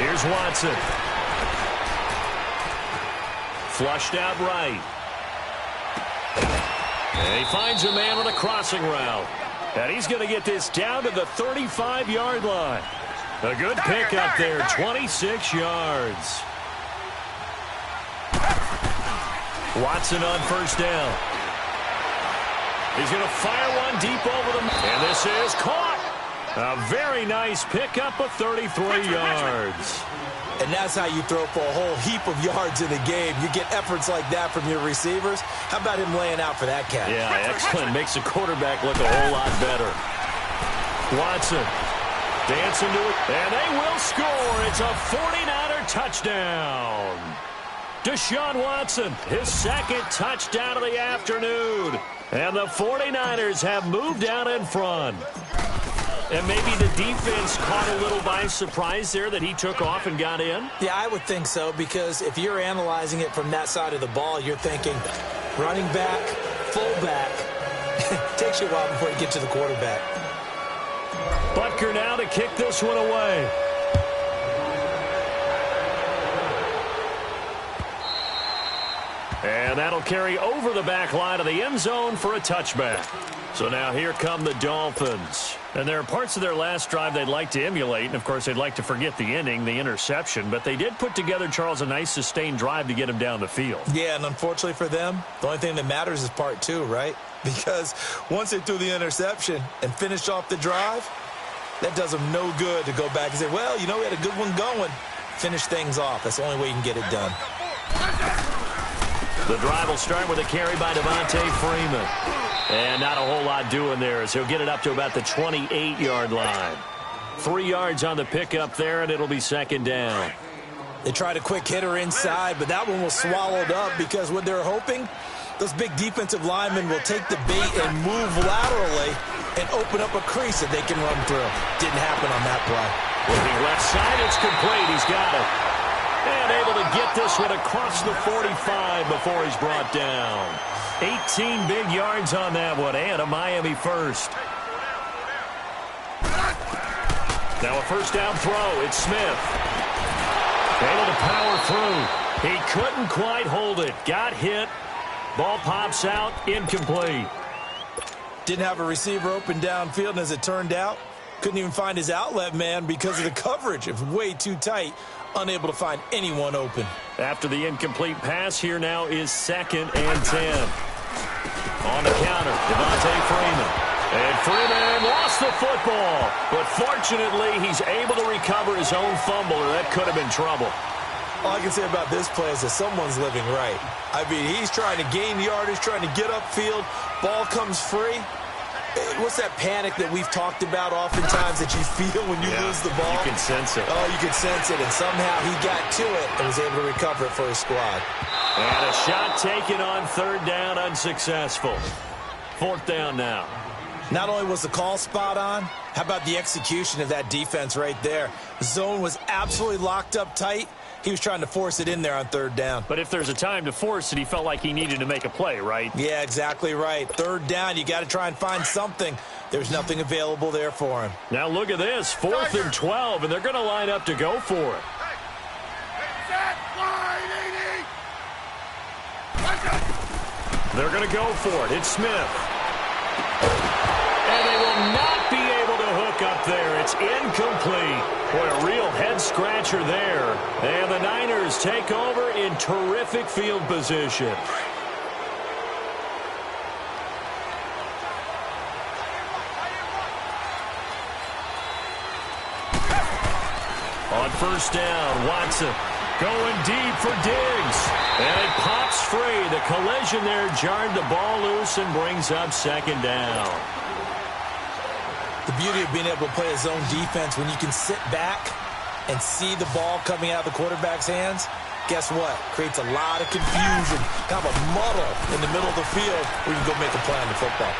Here's Watson. Flushed out right. And he finds a man on a crossing route. And he's going to get this down to the 35-yard line. A good pickup there, 26 yards. Watson on 1st down. He's going to fire one deep over the... And this is caught. A very nice pickup of 33 yards. And that's how you throw for a whole heap of yards in the game. You get efforts like that from your receivers. How about him laying out for that catch? Yeah, excellent. Makes the quarterback look a whole lot better. Watson dancing to it, and they will score. It's a 49er touchdown. Deshaun Watson, his second touchdown of the afternoon. And the 49ers have moved out in front. And maybe the defense caught a little by surprise there that he took off and got in? Yeah, I would think so, because if you're analyzing it from that side of the ball, you're thinking running back, fullback. Takes you a while before you get to the quarterback. Butker now to kick this one away. And that'll carry over the back line of the end zone for a touchback. So now here come the Dolphins. And there are parts of their last drive they'd like to emulate. And, of course, they'd like to forget the inning, the interception. But they did put together, Charles, a nice sustained drive to get him down the field. Yeah, and unfortunately for them, the only thing that matters is part two, right? Because once they threw the interception and finished off the drive, that does them no good to go back and say, well, you know, we had a good one going. Finish things off. That's the only way you can get it done. The drive will start with a carry by Devontae Freeman. And not a whole lot doing there as he'll get it up to about the 28-yard line. 3 yards on the pickup there, and it'll be second down. They tried a quick hitter inside, but that one was swallowed up because what they're hoping, those big defensive linemen will take the bait and move laterally and open up a crease that they can run through. Didn't happen on that play. Looking left side, it's complete. He's got it. And able to get this one across the 45 before he's brought down. 18 big yards on that one, and a Miami first. Now a first down throw. It's Smith. Able to power through. He couldn't quite hold it. Got hit. Ball pops out. Incomplete. Didn't have a receiver open downfield, and as it turned out, couldn't even find his outlet man because of the coverage. It was way too tight. Unable to find anyone open. After the incomplete pass, here now is 2nd and 10. On the counter, Devontae Freeman. And Freeman lost the football. But fortunately, he's able to recover his own fumble, or that could have been trouble. All I can say about this play is that someone's living right. I mean, he's trying to gain yardage, trying to get upfield. Ball comes free. What's that panic that we've talked about oftentimes that you feel when you lose the ball? You can sense it. Oh, you can sense it. And somehow he got to it and was able to recover it for his squad. And a shot taken on 3rd down, unsuccessful. 4th down now. Not only was the call spot on, how about the execution of that defense right there? The zone was absolutely locked up tight. He was trying to force it in there on 3rd down. But if there's a time to force it, he felt like he needed to make a play, right? Yeah, exactly right. 3rd down, you got to try and find something. There's nothing available there for him. Now look at this, 4th and 12, and they're going to line up to go for it. They're going to go for it. It's Smith. And they will not be able to hook up there. It's incomplete. Boy, a real head-scratcher there. And the Niners take over in terrific field position. On 1st down, Watson going deep for Diggs. And it pops free. The collision there jarred the ball loose and brings up 2nd down. The beauty of being able to play a zone defense when you can sit back and see the ball coming out of the quarterback's hands, guess what? Creates a lot of confusion, kind of a muddle in the middle of the field where you can go make a play on the football.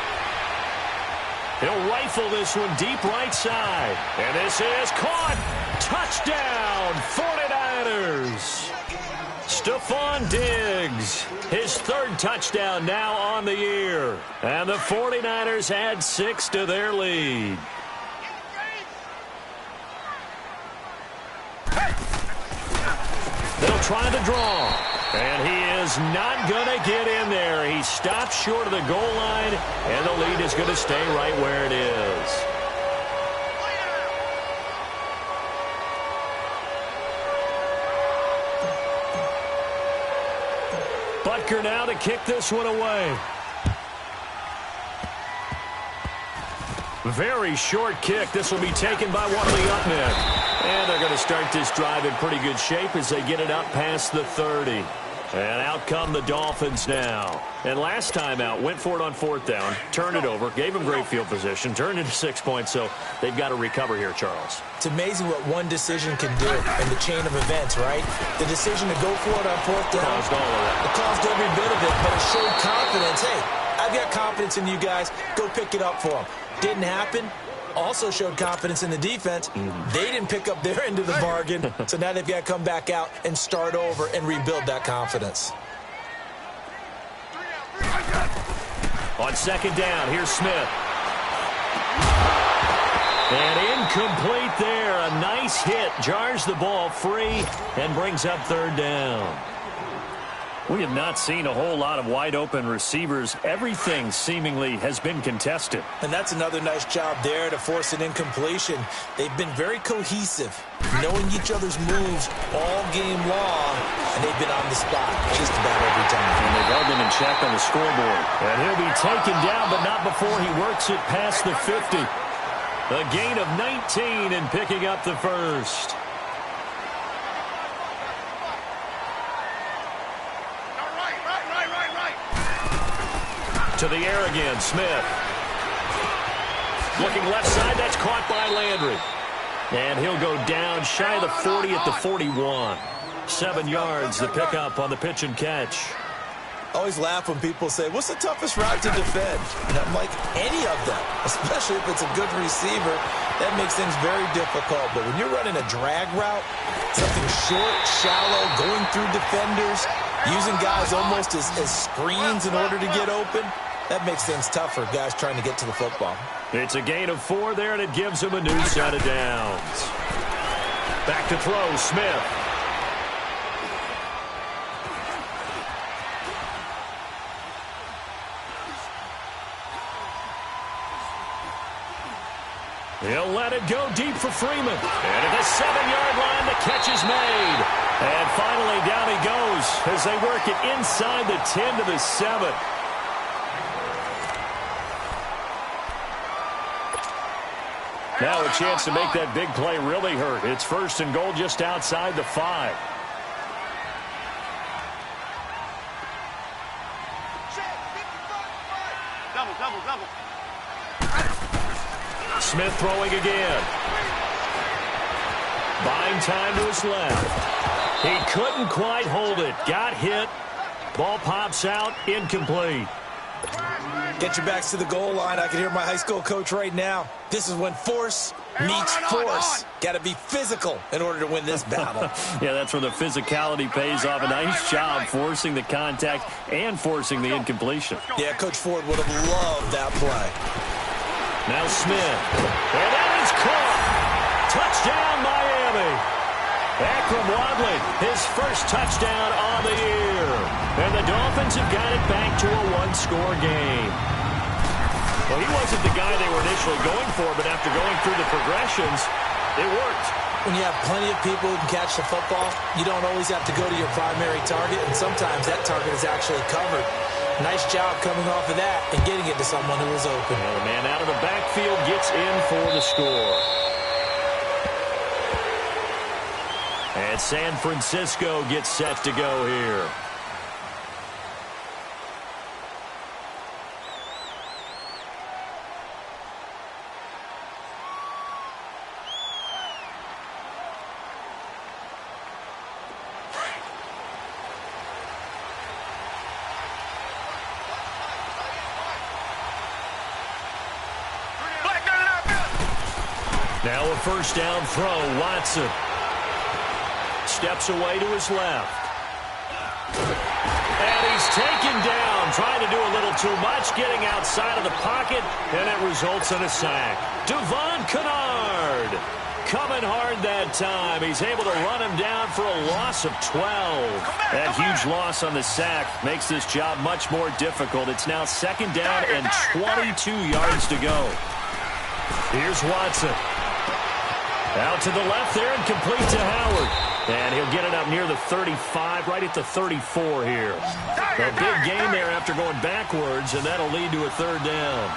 He'll rifle this one deep right side. And this is caught. Touchdown, 49ers. Stephon Diggs, his 3rd touchdown now on the year. And the 49ers add 6 to their lead. They'll try the draw. And he is not going to get in there. He stops short of the goal line, and the lead is going to stay right where it is. Butker now to kick this one away. Very short kick. This will be taken by one of the up men. And they're going to start this drive in pretty good shape as they get it up past the 30. And out come the Dolphins now. And last time out, went for it on 4th down, turned it over, gave them great field position, turned it to 6 points, so they've got to recover here, Charles. It's amazing what one decision can do in the chain of events, right? The decision to go for it on 4th down. Caused all of that. It caused every bit of it, but it showed confidence. Hey, I've got confidence in you guys. Go pick it up for them. Didn't happen. Also showed confidence in the defense. They didn't pick up their end of the bargain, so now they've got to come back out and start over and rebuild that confidence. On 2nd down, here's Smith. And incomplete there. A nice hit. Jars the ball free and brings up 3rd down. We have not seen a whole lot of wide-open receivers. Everything seemingly has been contested. And that's another nice job there to force an incompletion. They've been very cohesive, knowing each other's moves all game long, and they've been on the spot just about every time. And they've held him in check on the scoreboard. And he'll be taken down, but not before he works it past the 50. A gain of 19 and picking up the first. To the air again, Smith. Looking left side, that's caught by Landry. And he'll go down shy of the 40 at the 41. 7 yards, the pickup on the pitch and catch. I always laugh when people say, what's the toughest route to defend? And I'm like, any of them, especially if it's a good receiver. That makes things very difficult. But when you're running a drag route, something short, shallow, going through defenders, using guys almost as screens in order to get open, that makes things tough for guys trying to get to the football. It's a gain of 4 there, and it gives him a new set of downs. Back to throw, Smith. He'll let it go deep for Freeman. And at the 7-yard line, the catch is made. And finally, down he goes as they work it inside the 10 to the 7. Now a chance to make that big play really hurt. It's 1st and goal just outside the 5. Double. Smith throwing again. Buying time to his left. He couldn't quite hold it. Got hit. Ball pops out. Incomplete. Get your backs to the goal line. I can hear my high school coach right now. This is when force meets force. Got to be physical in order to win this battle. Yeah, that's where the physicality pays off. A nice job forcing the contact and forcing the incompletion. Yeah, Coach Ford would have loved that play. Now Smith. And that is caught. Touchdown, Miami. Akram Wadley, his first touchdown on the year. And the Dolphins have got it back to a 1-score game. Well, he wasn't the guy they were initially going for, but after going through the progressions, it worked. When you have plenty of people who can catch the football, you don't always have to go to your primary target, and sometimes that target is actually covered. Nice job coming off of that and getting it to someone who was open. And the man out of the backfield gets in for the score. And San Francisco gets set to go here. Now a 1st down throw, Watson. Steps away to his left. And he's taken down, trying to do a little too much, getting outside of the pocket, and it results in a sack. Devon Kennard coming hard that time. He's able to run him down for a loss of 12. That huge loss on the sack makes this job much more difficult. It's now 2nd down and 22 yards to go. Here's Watson. Out to the left there and complete to Howard. And he'll get it up near the 35, right at the 34 here. A big gain there after going backwards, and that'll lead to a 3rd down.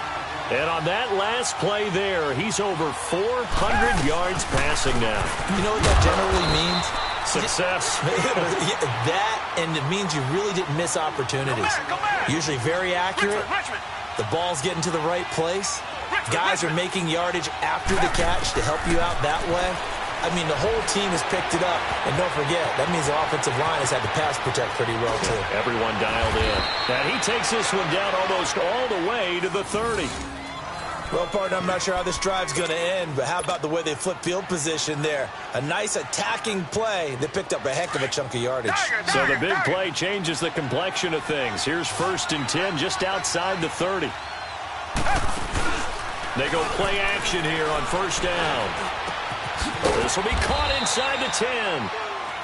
And on that last play there, he's over 400 yards passing now. You know what that generally means? Success. That, and it means you really didn't miss opportunities. Usually very accurate. The ball's getting to the right place. Guys are making yardage after the catch to help you out that way. I mean, the whole team has picked it up. And don't forget, that means the offensive line has had to pass protect pretty well, too. Everyone dialed in. And he takes this one down almost all the way to the 30. Well, partner, I'm not sure how this drive's going to end, but how about the way they flip field position there? A nice attacking play. They picked up a heck of a chunk of yardage. So the big play changes the complexion of things. Here's 1st and 10 just outside the 30. They go play action here on 1st down. This will be caught inside the 10.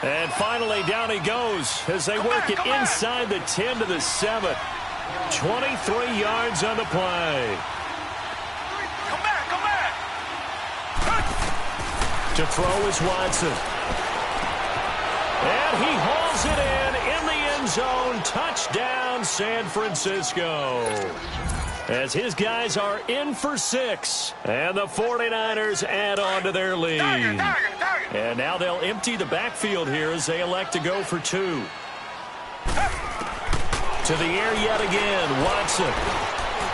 And finally, down he goes as they work it inside the 10 to the 7. 23 yards on the play. To throw is Watson. And he hauls it in the end zone. Touchdown, San Francisco. As his guys are in for 6. And the 49ers add on to their lead. And now they'll empty the backfield here as they elect to go for 2. To the air yet again, Watson.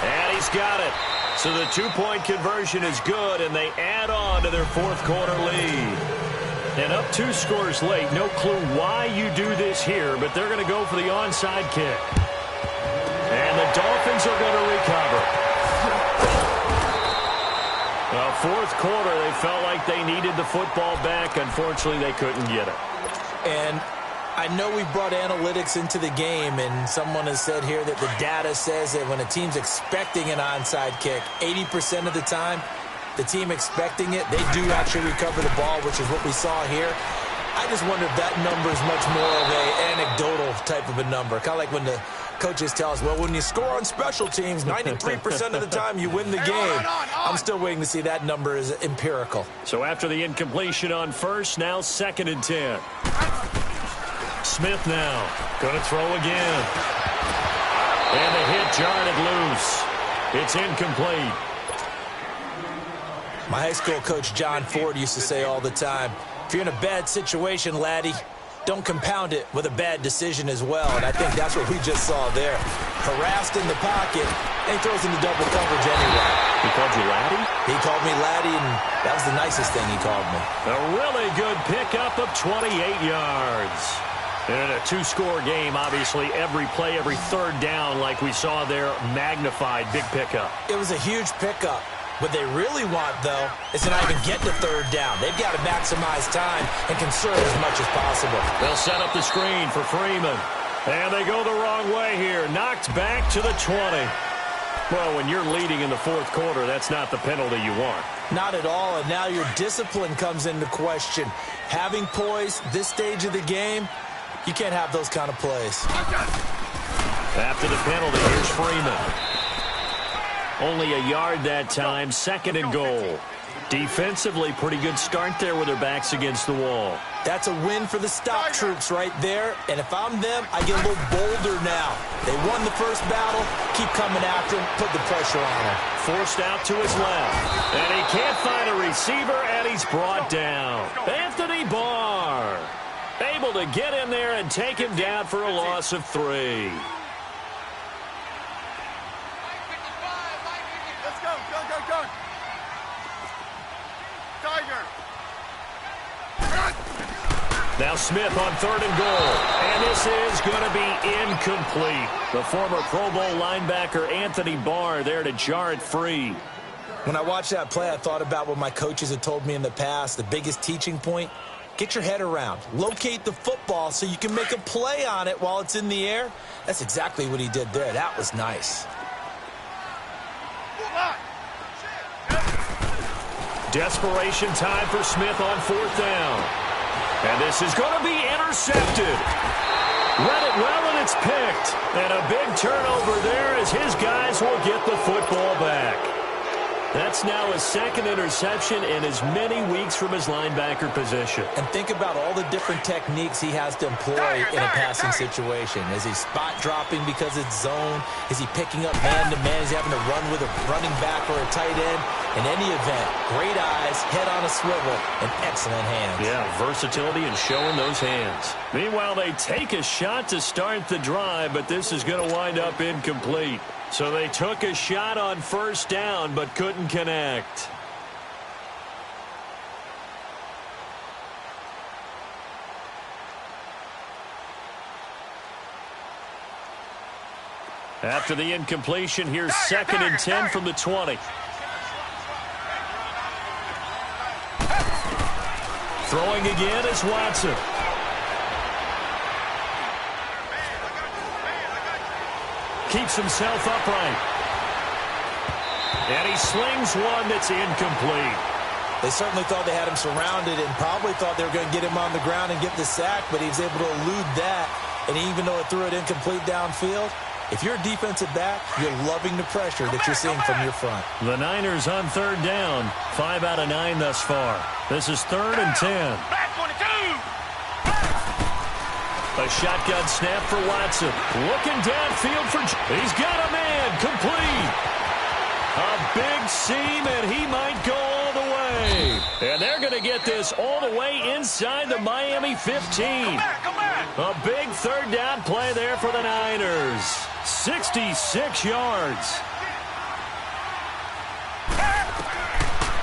And he's got it. So the 2-point conversion is good, and they add on to their 4th quarter lead. And up 2 scores late. No clue why you do this here, but they're going to go for the onside kick. And the Dolphins are going to recover. Well, 4th quarter, they felt like they needed the football back. Unfortunately, they couldn't get it. And I know we brought analytics into the game, and someone has said here that the data says that when a team's expecting an onside kick, 80% of the time, the team expecting it, they do actually recover the ball, which is what we saw here. I just wonder if that number is much more of an anecdotal type of a number. Kind of like when the coaches tell us, well, when you score on special teams, 93% of the time you win the game. I'm still waiting to see that number is empirical. So after the incompletion on 1st, now 2nd and 10. Smith now going to throw again. And the hit jarred it loose. It's incomplete. My high school coach, John Ford, used to say all the time, if you're in a bad situation, laddie, don't compound it with a bad decision as well. And I think that's what we just saw there. Harassed in the pocket, and he throws into double coverage anyway. He called you laddie? He called me laddie, and that was the nicest thing he called me. A really good pickup of 28 yards. And in a 2-score game, obviously, every play, every 3rd down, like we saw there, magnified, big pickup. It was a huge pickup. What they really want, though, is to not even get to 3rd down. They've got to maximize time and conserve as much as possible. They'll set up the screen for Freeman. And they go the wrong way here. Knocked back to the 20. Well, when you're leading in the 4th quarter, that's not the penalty you want. Not at all, and now your discipline comes into question. Having poise this stage of the game, you can't have those kind of plays. After the penalty, here's Freeman. Only a yard that time, 2nd and goal. Defensively, pretty good start there with their backs against the wall. That's a win for the stop troops right there. And if I'm them, I get a little bolder now. They won the first battle. Keep coming after him. Put the pressure on him. Forced out to his left. And he can't find a receiver, and he's brought down. Anthony Barr able to get in there and take him down for a loss of 3. Now Smith on 3rd and goal. And this is going to be incomplete. The former Pro Bowl linebacker Anthony Barr there to jar it free. When I watched that play, I thought about what my coaches had told me in the past. The biggest teaching point, get your head around. Locate the football so you can make a play on it while it's in the air. That's exactly what he did there. That was nice. Desperation time for Smith on 4th down. And this is going to be intercepted. Read it well, and it's picked. And a big turnover there as his guys will get the football back. That's now his second interception in as many weeks from his linebacker position. And think about all the different techniques he has to employ in a passing situation. Is he spot dropping because it's zone? Is he picking up man-to-man? Is he having to run with a running back or a tight end? In any event, great eyes, head on a swivel, and excellent hands. Yeah, versatility and showing those hands. Meanwhile, they take a shot to start the drive, but this is going to wind up incomplete. So they took a shot on first down, but couldn't connect. After the incompletion, here's 2nd and 10 from the 20. Throwing again is Watson. Keeps himself upright. And he slings one that's incomplete. They certainly thought they had him surrounded and probably thought they were going to get him on the ground and get the sack, but he was able to elude that. And even though it threw it incomplete downfield, if you're a defensive back, you're loving the pressure that you're seeing from your front. The Niners on 3rd down. 5 out of 9 thus far. This is 3rd and 10. A shotgun snap for Watson. Looking downfield for... He's got a man. Complete. A big seam, and he might go all the way. And they're going to get this all the way inside the Miami 15. A big 3rd down play there for the Niners. 66 yards.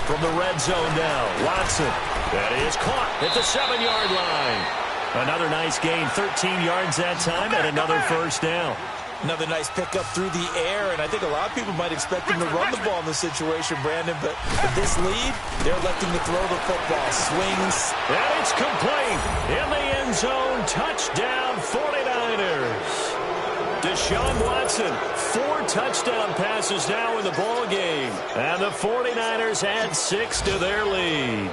From the red zone now, Watson. That is caught at the 7-yard line. Another nice gain, 13 yards that time, and another first down. Another nice pickup through the air, and I think a lot of people might expect him to run the ball in this situation, Brandon, but with this lead, they're electing to throw the football. Swings. And it's complete. In the end zone, touchdown 49ers. Deshaun Watson, 4 touchdown passes now in the ball game. And the 49ers add 6 to their lead.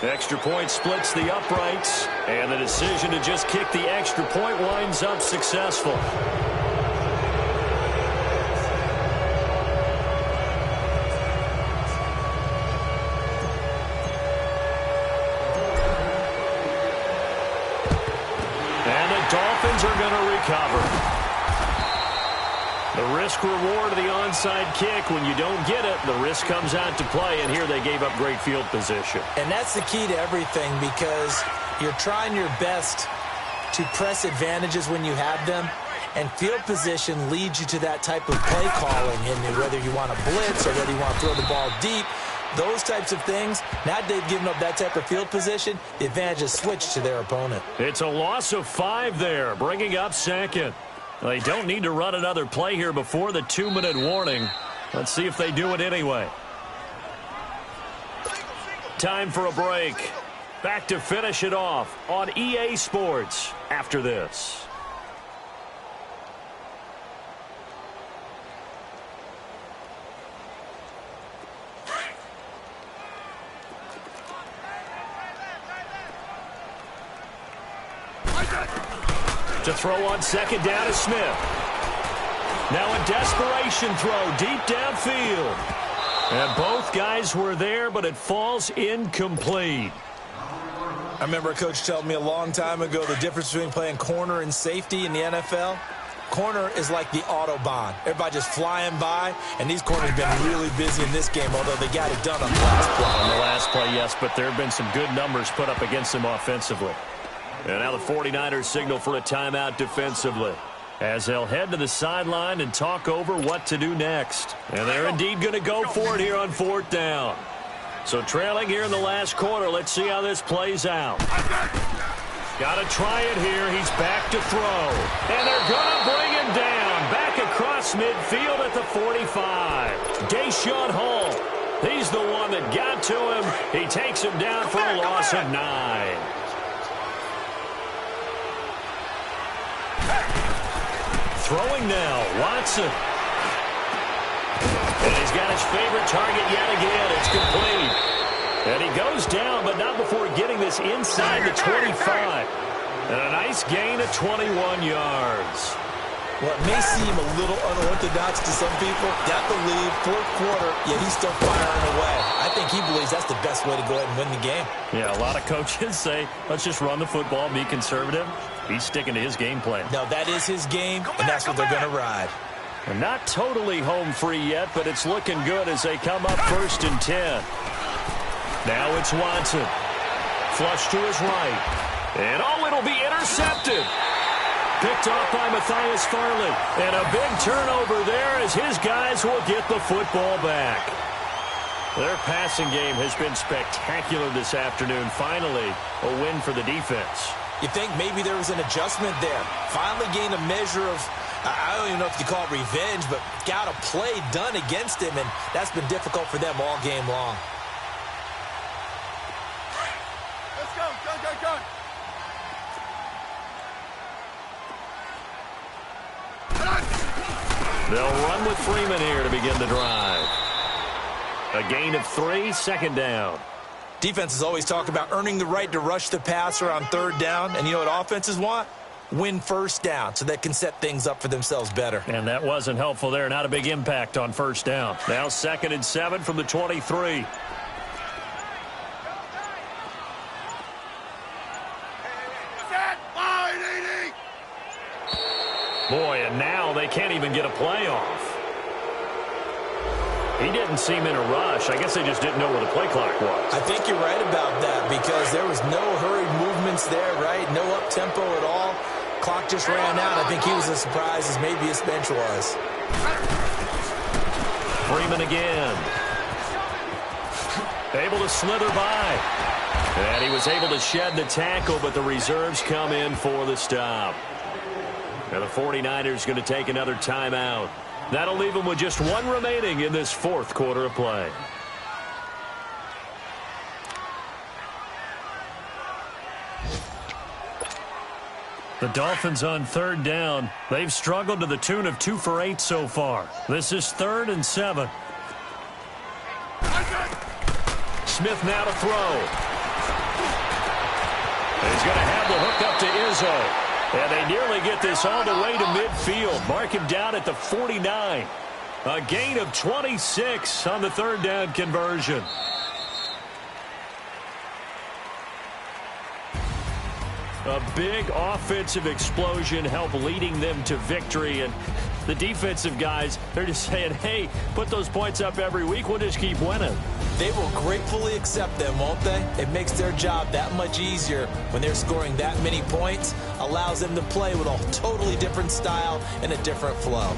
Extra point splits the uprights, and the decision to just kick the extra point winds up successful. And the Dolphins are going to recover. The risk-reward of the onside kick, when you don't get it, the risk comes out to play, and here they gave up great field position. And that's the key to everything, because you're trying your best to press advantages when you have them, and field position leads you to that type of play calling, and whether you want to blitz or whether you want to throw the ball deep, those types of things. Now they've given up that type of field position, the advantage is switched to their opponent. It's a loss of 5 there, bringing up 2nd. They don't need to run another play here before the 2-minute warning. Let's see if they do it anyway. Time for a break. Back to finish it off on EA Sports after this. To throw on 2nd down is Smith. Now a desperation throw deep downfield. And both guys were there, but it falls incomplete. I remember a coach telling me a long time ago the difference between playing corner and safety in the NFL. Corner is like the Autobahn. Everybody just flying by, and these corners have been really busy in this game, although they got it done on the last play. On the last play, yes, but there have been some good numbers put up against them offensively. And now the 49ers signal for a timeout defensively, as they'll head to the sideline and talk over what to do next. And they're indeed going to go for it here on 4th down. So trailing here in the last quarter, let's see how this plays out. Got to try it here. He's back to throw. And they're going to bring him down. Back across midfield at the 45. Deshaun Hall. He's the one that got to him. He takes him down for a loss of 9. Throwing now, Watson. And he's got his favorite target yet again. It's complete. And he goes down, but not before getting this inside the 25. And a nice gain of 21 yards. Well, it may seem a little unorthodox to some people. Got the lead, fourth quarter, yet he's still firing away. I think he believes that's the best way to go ahead and win the game. Yeah, a lot of coaches say, let's just run the football, be conservative. He's sticking to his game plan. No, that is his game, and that's what they're going to ride. And not totally home free yet, but it's looking good as they come up 1st and 10. Now it's Watson. Flush to his right. And it'll be intercepted. Picked off by Matthias Farley. And a big turnover there as his guys will get the football back. Their passing game has been spectacular this afternoon. Finally, a win for the defense. You think maybe there was an adjustment there. Finally gained a measure of, I don't even know if you call it revenge, but got a play done against him, and that's been difficult for them all game long. Let's go, go. They'll run with Freeman here to begin the drive. A gain of 3, 2nd down. Defenses always talk about earning the right to rush the passer on 3rd down, and you know what offenses want? Win 1st down so they can set things up for themselves better. And that wasn't helpful there. Not a big impact on 1st down. Now 2nd and 7 from the 23. Boy, and now they can't even get a play off. He didn't seem in a rush. I guess they just didn't know where the play clock was. I think you're right about that because there was no hurried movements there, right? No up-tempo at all. Clock just ran out. I think he was as surprised as maybe his bench was. Freeman again. Able to slither by. And he was able to shed the tackle, but the reserves come in for the stop. And the 49ers going to take another timeout. That'll leave them with just 1 remaining in this 4th quarter of play. The Dolphins on 3rd down. They've struggled to the tune of 2 for 8 so far. This is 3rd and 7. Smith now to throw. And he's going to have the hook up to Izzo. And they nearly get this all the way to midfield. Mark him down at the 49. A gain of 26 on the 3rd down conversion. A big offensive explosion helped leading them to victory. And the defensive guys, they're just saying, hey, put those points up every week. We'll just keep winning. They will gratefully accept them, won't they? It makes their job that much easier when they're scoring that many points. Allows them to play with a totally different style and a different flow.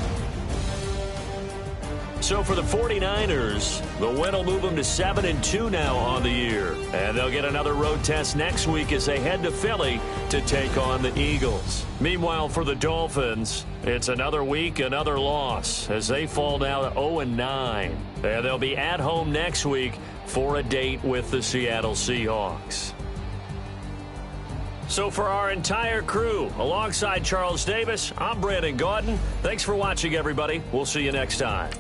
So for the 49ers, the win will move them to 7-2 now on the year. And they'll get another road test next week as they head to Philly to take on the Eagles. Meanwhile, for the Dolphins, it's another week, another loss as they fall down to 0-9. And they'll be at home next week for a date with the Seattle Seahawks. So for our entire crew, alongside Charles Davis, I'm Brandon Gaudin. Thanks for watching, everybody. We'll see you next time.